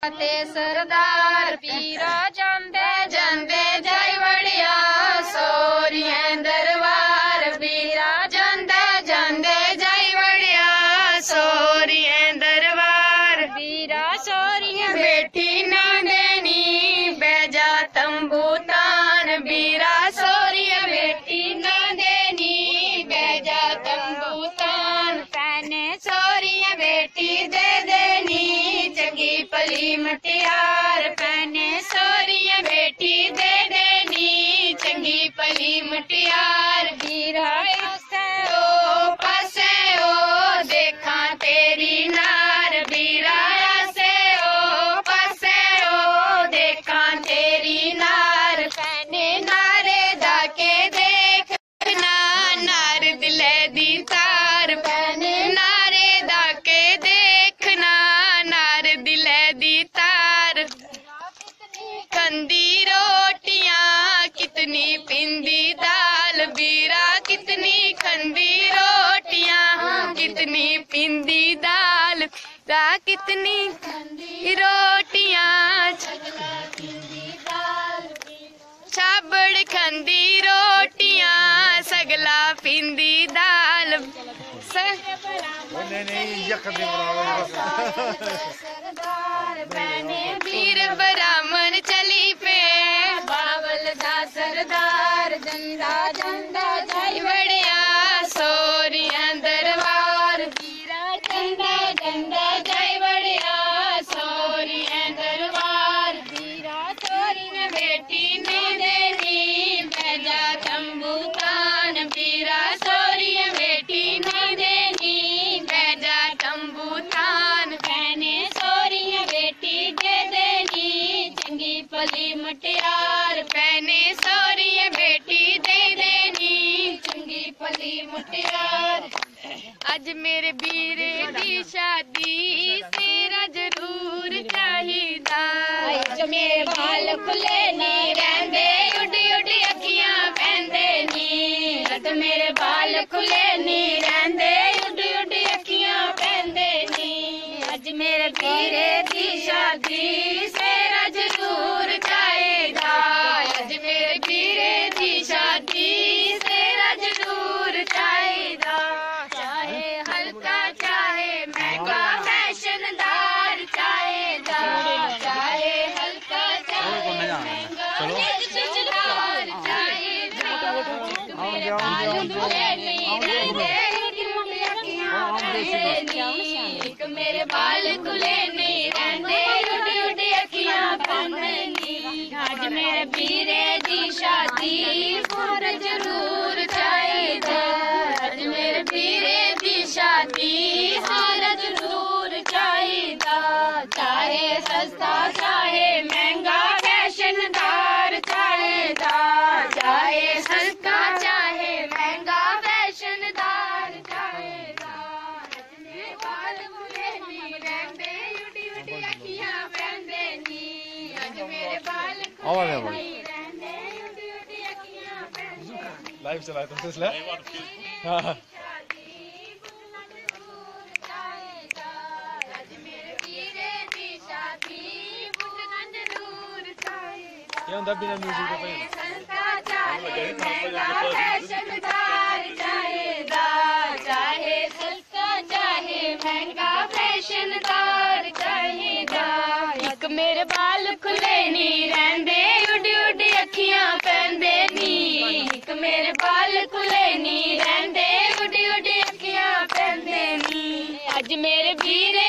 ते सरदार पीरा जांदे जांदे जाई वड़िया सोरियां दरबार पीरा जांदे जांदे जाई वड़िया सोरियां दरबार पीरा सोरियां बेटी ना देनी बैजा तंबू तान बीरा सोरियां बेटी ना देनी बैजा तंबू तान पैने सोरियां बेटी दे देनी चंगी पली मटियार पैने सोरियां बेटी दे देनी चंगी पली मटियार बीरा ओ पासे ओ देखा तेरी नार बीरा से ओ पासे ओ देखा तेरी नार पैने नारे दाके देखना नार दिले दी तार पैने नारे दाके देखना नार दिले दी तार खंदी रोटियां कितनी पिंदी दाल बीरा कितनी खंदी रोटियां कितनी पिंदी दाल रा कितनी रोटियां छाबड़ खंदी रोटियां सगला पिंदी दाल वीर ब्राह्मण चली पे बावल दा सरदार जंदा जंदा जाई वड़िया सोरियां दरबार वीरा जंदा जंदा जाई वड़िया सोरियां दरबार वीरा सोरियां बेटी ने देनी बैजा तंबू तान वीरा सोरियां बेटी ने देनी बैजा तंबू तान पैने सोरियां बेटी दे देनी चंगी पली मुटियार पैने सोरियां बेटी दे देनी चंगी पली मुटियार अज मेरे बीरे दी शादी तेरा जरूर चाहिदा अज मेरे बाल खुले नी रहंदे उड्डी उड्डी अखियां पैंदे नी अज मेरे बाल खुले नी रहंदे उड्डी उड्डी अखियां पैंदे नी अज मेरे बीरे दी शादी तेरा जरूर चाहिदा अज मेरे बीरे दी शादी तेरा जरूर चाहिदा चाहे हल्का चाहे महंगा फैशनदार चाहिदा चाहे हल्का चाहे महंगा फैशनदार चाहिदा मेरे बाल खुले नहीं रहंदे एक मेरे बाल खुले नहीं रहंदे उड्डी उड्डी अखियां पैंदे नी अज मेरे बीरे दी शादी फुर जरूर चाहिदा अज मेरे बीरे दी शादी फुर जरूर चाहिदा चाहे सस्ता चाहे महंगा फैशनदार चाहिदा चाहे सस्ता चाहे महंगा फैशनदार चाहिदा अज मेरे बाल खुले नहीं रहंदे उड्डी उड्डी अखियां पैंदे नी अज मेरे बाल खुले नहीं रहंदे उड्डी उड्डी अखियां पैंदे लाइव चला तुम से इसलिए हां ये ਹੁੰਦਾ बिना म्यूजिक के भाई संस्था चाहे महंगा फैशनदार चाहिदा चाहे सस्ता चाहे महंगा फैशनदार चाहिदा एक मेरे बाल खुले नहीं रहंदे उड्डी उड्डी अखियां पैंदे नी एक मेरे बाल खुले नहीं रहंदे उड्डी उड्डी अखियां पैंदे नी अज मेरे बीरे